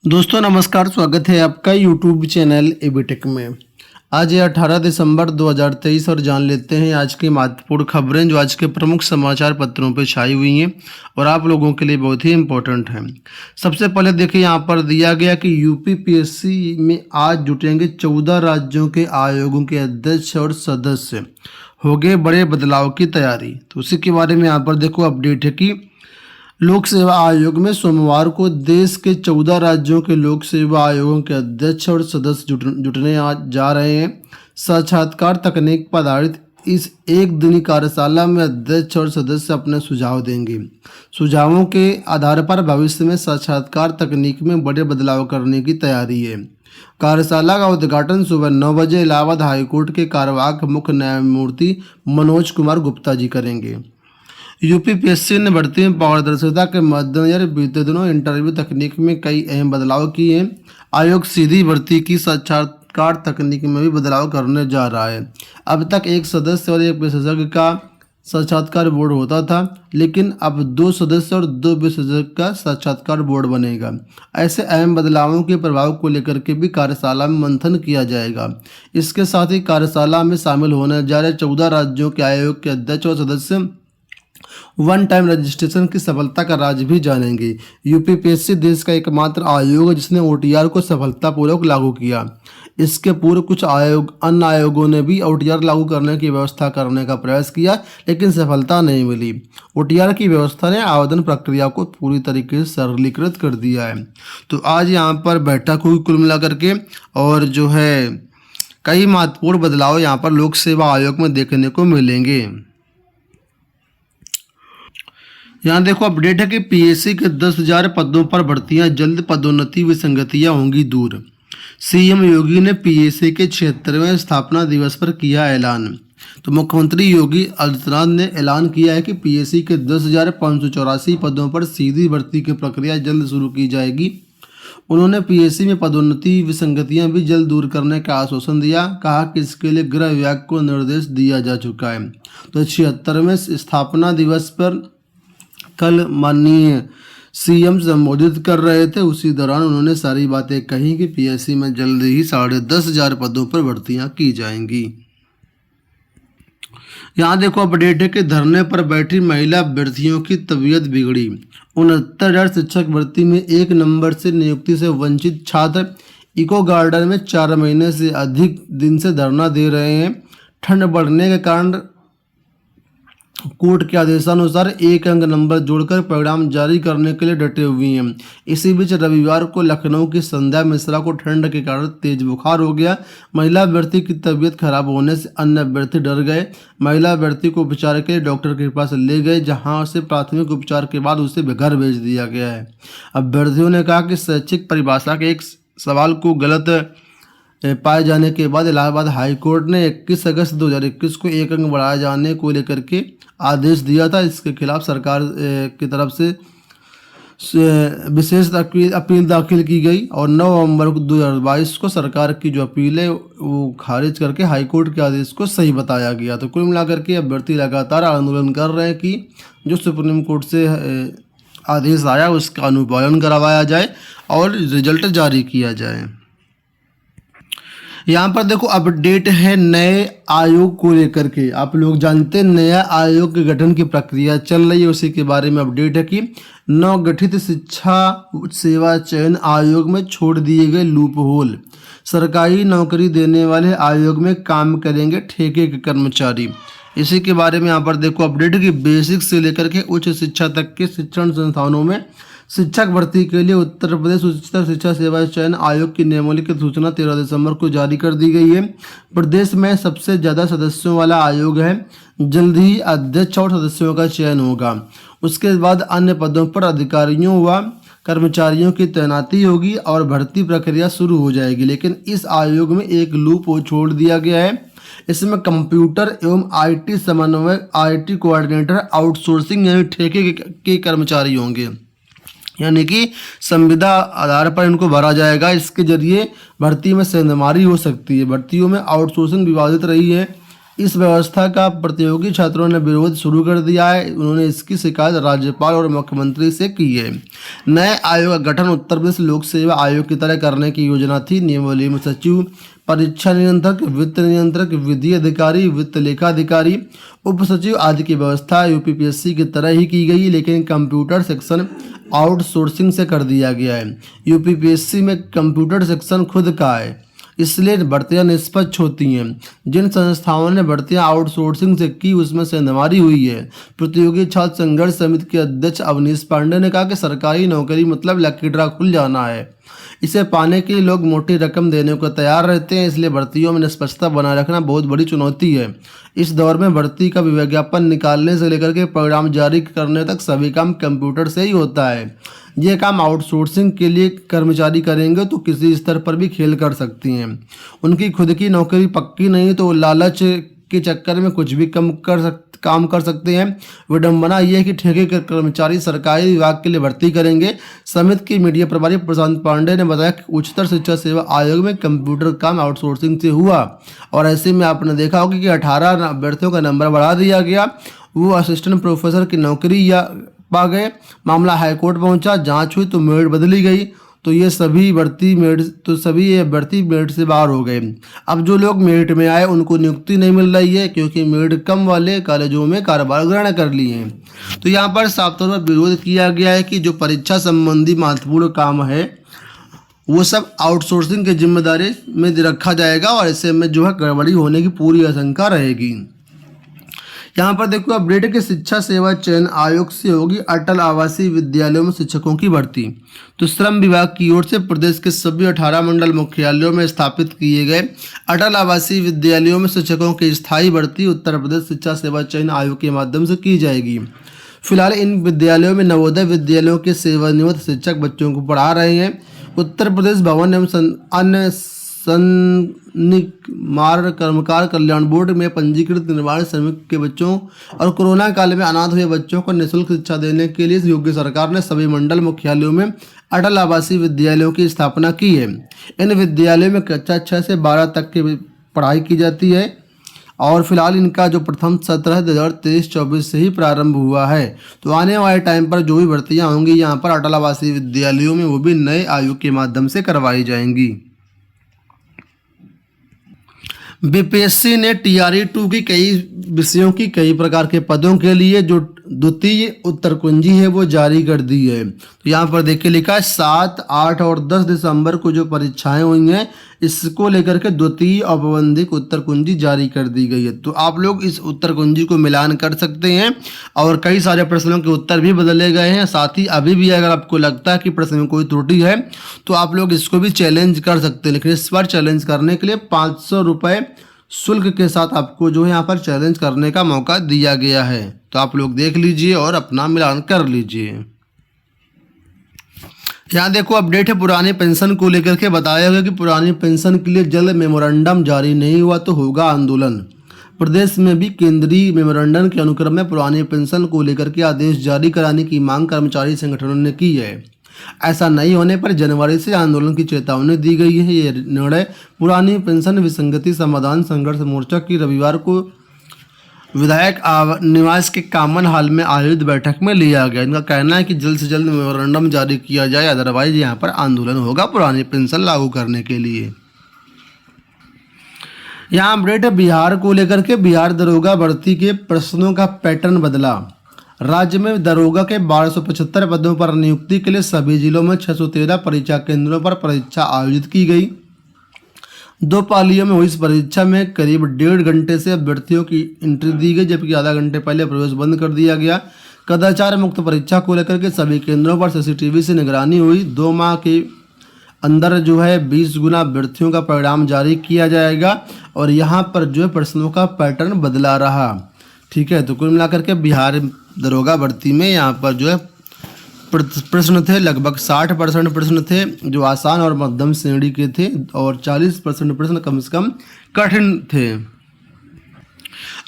दोस्तों नमस्कार, स्वागत है आपका यूट्यूब चैनल एबीटेक में। आज है 18 दिसंबर 2023 और जान लेते हैं आज की महत्वपूर्ण खबरें जो आज के प्रमुख समाचार पत्रों पर छाई हुई हैं और आप लोगों के लिए बहुत ही इम्पोर्टेंट हैं। सबसे पहले देखिए, यहाँ पर दिया गया कि यूपी पीएससी में आज जुटेंगे 14 राज्यों के आयोगों के अध्यक्ष और सदस्य, हो गए बड़े बदलाव की तैयारी। तो उसी के बारे में यहाँ पर देखो अपडेट है कि लोक सेवा आयोग में सोमवार को देश के 14 राज्यों के लोक सेवा आयोगों के अध्यक्ष और सदस्य जुटने जा रहे हैं। साक्षात्कार तकनीक पर आधारित इस एक दिनी कार्यशाला में अध्यक्ष और सदस्य अपने सुझाव देंगे। सुझावों के आधार पर भविष्य में साक्षात्कार तकनीक में बड़े बदलाव करने की तैयारी है। कार्यशाला का उद्घाटन सुबह 9 बजे इलाहाबाद हाईकोर्ट के कार्यवाहक मुख्य न्यायमूर्ति मनोज कुमार गुप्ता जी करेंगे। यूपी पीएससी ने भर्ती में पारदर्शिता के मद्देनजर बीते दिनों इंटरव्यू तकनीक में कई अहम बदलाव किए हैं। आयोग सीधी भर्ती की साक्षात्कार तकनीक में भी बदलाव करने जा रहा है। अब तक एक सदस्य और एक विशेषज्ञ का साक्षात्कार बोर्ड होता था, लेकिन अब 2 सदस्य और 2 विशेषज्ञ का साक्षात्कार बोर्ड बनेगा। ऐसे अहम बदलावों के प्रभाव को लेकर के भी कार्यशाला में मंथन किया जाएगा। इसके साथ ही कार्यशाला में शामिल होने जा रहे 14 राज्यों के आयोग के अध्यक्ष और सदस्य वन टाइम रजिस्ट्रेशन की सफलता का राज भी जानेंगे। यूपी पीएससी देश का एकमात्र आयोग है जिसने ओटीआर को सफलतापूर्वक लागू किया। इसके पूर्व कुछ अन्य आयोगों ने भी ओटीआर लागू करने की व्यवस्था करने का प्रयास किया, लेकिन सफलता नहीं मिली। ओटीआर की व्यवस्था ने आवेदन प्रक्रिया को पूरी तरीके से सरलीकृत कर दिया है। तो आज यहाँ पर बैठक हुई कुल मिलाकर के, और जो है कई महत्वपूर्ण बदलाव यहाँ पर लोक सेवा आयोग में देखने को मिलेंगे। यहाँ देखो अपडेट है कि पीएससी के 10,000 पदों पर भर्तियां जल्द, पदोन्नति विसंगतियां होंगी दूर। सीएम योगी ने पीएससी के 76वें स्थापना दिवस पर किया ऐलान। तो मुख्यमंत्री योगी आदित्यनाथ ने ऐलान किया है कि पीएससी के 10,584 पदों पर सीधी भर्ती की प्रक्रिया जल्द शुरू की जाएगी। उन्होंने पीएससी में पदोन्नति विसंगतियां भी जल्द दूर करने का आश्वासन दिया। कहा कि इसके लिए गृह विभाग को निर्देश दिया जा चुका है। तो 76वें स्थापना दिवस पर कल माननीय सीएम संबोधित कर रहे थे, उसी दौरान उन्होंने सारी बातें कही कि पीएससी में जल्द ही 10,500 पदों पर भर्तियां की जाएंगी। यहाँ देखो अपडेट है कि धरने पर बैठी महिला अभ्यर्थियों की तबीयत बिगड़ी। 69,000 शिक्षक भर्ती में 1 नंबर से नियुक्ति से वंचित छात्र इको गार्डन में 4 महीने से अधिक दिन से धरना दे रहे हैं। ठंड बढ़ने के कारण कोर्ट के आदेशानुसार 1 अंक नंबर जोड़कर परिणाम जारी करने के लिए डटे हुए हैं। इसी बीच रविवार को लखनऊ की संध्या मिश्रा को ठंड के कारण तेज बुखार हो गया। महिला अभ्यर्थी की तबीयत खराब होने से अन्य अभ्यर्थी डर गए। महिला अभ्यर्थी को उपचार के लिए डॉक्टर के पास ले गए, जहां से प्राथमिक उपचार के बाद उसे घर भेज दिया गया है। अभ्यर्थियों ने कहा कि शैक्षिक परिभाषा के एक सवाल को गलत पाए जाने के बाद इलाहाबाद हाईकोर्ट ने 21 अगस्त 2021 को 1 अंक बढ़ाए जाने को लेकर के आदेश दिया था। इसके खिलाफ सरकार की तरफ से विशेष अपील दाखिल की गई और 9 नवंबर 2022 को सरकार की जो अपील है वो खारिज करके हाईकोर्ट के आदेश को सही बताया गया। तो कुल मिलाकर के अभ्यर्थी लगातार आंदोलन कर रहे हैं कि जो सुप्रीम कोर्ट से आदेश आया उसका अनुपालन करवाया जाए और रिजल्ट जारी किया जाए। यहाँ पर देखो अपडेट है नए आयोग को लेकर के। आप लोग जानते हैं नया आयोग के गठन की प्रक्रिया चल रही है, उसी के बारे में अपडेट है कि नवगठित शिक्षा सेवा चयन आयोग में छोड़ दिए गए लूप होल। सरकारी नौकरी देने वाले आयोग में काम करेंगे ठेके के कर्मचारी। इसी के बारे में यहाँ पर देखो अपडेट है कि बेसिक से लेकर के उच्च शिक्षा तक के शिक्षण संस्थानों में शिक्षक भर्ती के लिए उत्तर प्रदेश उच्चतर शिक्षा सेवा चयन आयोग की नियमावली की सूचना 13 दिसंबर को जारी कर दी गई है। प्रदेश में सबसे ज़्यादा सदस्यों वाला आयोग है। जल्द ही अध्यक्ष और सदस्यों का चयन होगा। उसके बाद अन्य पदों पर अधिकारियों व कर्मचारियों की तैनाती होगी और भर्ती प्रक्रिया शुरू हो जाएगी। लेकिन इस आयोग में एक लूप हो छोड़ दिया गया है। इसमें कंप्यूटर एवं आईटी समन्वयक, आईटी कोऑर्डिनेटर, आउटसोर्सिंग यानी ठेके के कर्मचारी होंगे, यानी कि संविदा आधार पर इनको भरा जाएगा। इसके जरिए भर्ती में सेंधमारी हो सकती है। भर्तियों में आउटसोर्सिंग विवादित रही है। इस व्यवस्था का प्रतियोगी छात्रों ने विरोध शुरू कर दिया है। उन्होंने इसकी शिकायत राज्यपाल और मुख्यमंत्री से की है। नए आयोग का गठन उत्तर प्रदेश लोक सेवा आयोग की तरह करने की योजना थी। नियमावली में सचिव, परीक्षा नियंत्रक, वित्त नियंत्रक, विधि अधिकारी, वित्त लेखा अधिकारी, उप सचिव आदि की व्यवस्था यूपीपीएससी की तरह ही की गई, लेकिन कंप्यूटर सेक्शन आउटसोर्सिंग से कर दिया गया है। यूपीपीएससी में कंप्यूटर सेक्शन खुद का है, इसलिए भर्तियां निष्पक्ष होती हैं। जिन संस्थाओं ने भर्तियां आउटसोर्सिंग से की उसमें सेंधमारी हुई है। प्रतियोगी छात्र संघर्ष समिति के अध्यक्ष अवनीश पांडे ने कहा कि सरकारी नौकरी मतलब लकी ड्रा खुल जाना है। इसे पाने के लिए लोग मोटी रकम देने को तैयार रहते हैं, इसलिए भर्तियों में निष्पक्षता बनाए रखना बहुत बड़ी चुनौती है। इस दौर में भर्ती का विज्ञापन निकालने से लेकर के परिणाम जारी करने तक सभी काम कंप्यूटर से ही होता है। ये काम आउटसोर्सिंग के लिए कर्मचारी करेंगे तो किसी स्तर पर भी खेल कर सकती हैं। उनकी खुद की नौकरी पक्की नहीं तो लालच के चक्कर में कुछ भी काम कर सकते हैं। विडंबना यह है कि ठेके के कर्मचारी सरकारी विभाग के लिए भर्ती करेंगे। समिति के मीडिया प्रभारी प्रशांत पांडे ने बताया कि उच्चतर शिक्षा सेवा आयोग में कंप्यूटर काम आउटसोर्सिंग से हुआ और ऐसे में आपने देखा होगा कि 18 अभ्यर्थियों का नंबर बढ़ा दिया गया। वो असिस्टेंट प्रोफेसर की नौकरी या पा गए। मामला हाईकोर्ट पहुंचा, जांच हुई तो मेरिट बदली गई, तो ये सभी भर्ती मेरिट से बाहर हो गए। अब जो लोग मेरिट में आए उनको नियुक्ति नहीं मिल रही है, क्योंकि मेरिट कम वाले कॉलेजों में कारोबार ग्रहण कर लिए हैं। तो यहाँ पर साफ तौर पर विरोध किया गया है कि जो परीक्षा संबंधी महत्वपूर्ण काम है वो सब आउटसोर्सिंग की जिम्मेदारी में रखा जाएगा और ऐसे में जो है गड़बड़ी होने की पूरी आशंका रहेगी। यहाँ पर देखो अपडेट के शिक्षा सेवा चयन आयोग से होगी अटल आवासीय विद्यालयों में शिक्षकों की भर्ती। तो श्रम विभाग की ओर से प्रदेश के सभी 18 मंडल मुख्यालयों में स्थापित किए गए अटल आवासीय विद्यालयों में शिक्षकों की स्थायी भर्ती उत्तर प्रदेश शिक्षा सेवा चयन आयोग के माध्यम से की जाएगी। फिलहाल इन विद्यालयों में नवोदय विद्यालयों के सेवानिवृत्त शिक्षक बच्चों को पढ़ा रहे हैं। उत्तर प्रदेश भवन एवं अन्य सन्निमार कर्मकार कल्याण बोर्ड में पंजीकृत निर्माण श्रमिक के बच्चों और कोरोना काल में अनाथ हुए बच्चों को निःशुल्क शिक्षा देने के लिए योगी सरकार ने सभी मंडल मुख्यालयों में अटल आवासीय विद्यालयों की स्थापना की है। इन विद्यालयों में कक्षा 6 से 12 तक की पढ़ाई की जाती है और फिलहाल इनका जो प्रथम सत्र 2023-24 से ही प्रारंभ हुआ है। तो आने वाले टाइम पर जो भी भर्तियाँ होंगी यहाँ पर अटल आवासीय विद्यालयों में वो भी नए आयोग के माध्यम से करवाई जाएंगी। बीपीएससी ने TRE-2 की कई विषयों की कई प्रकार के पदों के लिए जो द्वितीय उत्तर कुंजी है वो जारी कर दी है। तो यहाँ पर देखिए लिखा है 7, 8 और 10 दिसंबर को जो परीक्षाएं हुई हैं इसको लेकर के द्वितीय औपबंधिक उत्तर कुंजी जारी कर दी गई है। तो आप लोग इस उत्तर कुंजी को मिलान कर सकते हैं और कई सारे प्रश्नों के उत्तर भी बदले गए हैं। साथ ही अभी भी अगर आपको लगता है कि प्रश्न में कोई त्रुटि है तो आप लोग इसको भी चैलेंज कर सकते हैं। लेकिन इस बार चैलेंज करने के लिए 500 रुपये शुल्क के साथ आपको जो है यहाँ पर चैलेंज करने का मौका दिया गया है। तो आप लोग देख लीजिए और अपना मिलान कर लीजिए। यहाँ देखो अपडेट है पुरानी पेंशन को लेकर के बताया गया कि पुरानी पेंशन के लिए जल्द मेमोरेंडम जारी नहीं हुआ तो होगा आंदोलन। प्रदेश में भी केंद्रीय मेमोरेंडम के अनुक्रम में पुरानी पेंशन को लेकर के आदेश जारी कराने की मांग कर्मचारी संगठनों ने की है। ऐसा नहीं होने पर जनवरी से आंदोलन की चेतावनी दी गई है। ये निर्णय पुरानी पेंशन विसंगति समाधान संघर्ष मोर्चा की रविवार को विधायक निवास के कॉमन हॉल में आयोजित बैठक में लिया गया। इनका कहना है कि जल्द से जल्द मेमोरेंडम जारी किया जाए, अदरवाइज यहाँ पर आंदोलन होगा पुरानी पेंशन लागू करने के लिए। यहाँ अपडेट है बिहार को लेकर के। बिहार दरोगा भर्ती के प्रश्नों का पैटर्न बदला। राज्य में दरोगा के 1275 पदों पर नियुक्ति के लिए सभी जिलों में 613 परीक्षा केंद्रों पर परीक्षा आयोजित की गई। 2 पालियों में हुई इस परीक्षा में करीब 1.5 घंटे से अभ्यर्थियों की एंट्री दी गई, जबकि आधा घंटे पहले प्रवेश बंद कर दिया गया। कदाचार मुक्त परीक्षा को लेकर के सभी केंद्रों पर CCTV से निगरानी हुई। 2 माह के अंदर जो है 20 गुना अभ्यर्थियों का परिणाम जारी किया जाएगा और यहाँ पर जो है प्रश्नों का पैटर्न बदला रहा। ठीक है, तो कुल मिलाकर के बिहार दरोगा भर्ती में यहाँ पर जो है प्रश्न थे लगभग 60% प्रश्न थे जो आसान और मध्यम श्रेणी के थे और 40% प्रश्न कम से कम कठिन थे।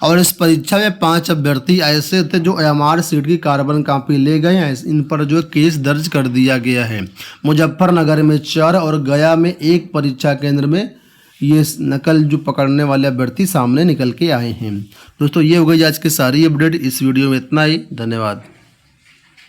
और इस परीक्षा में 5 अभ्यर्थी ऐसे थे जो AMR सीट की कार्बन कापी ले गए हैं। इन पर जो केस दर्ज कर दिया गया है। मुजफ्फरनगर में 4 और गया में 1 परीक्षा केंद्र में ये नकल जो पकड़ने वाले अभ्यर्थी सामने निकल के आए हैं। दोस्तों ये हो गई आज की सारी अपडेट। इस वीडियो में इतना ही। धन्यवाद।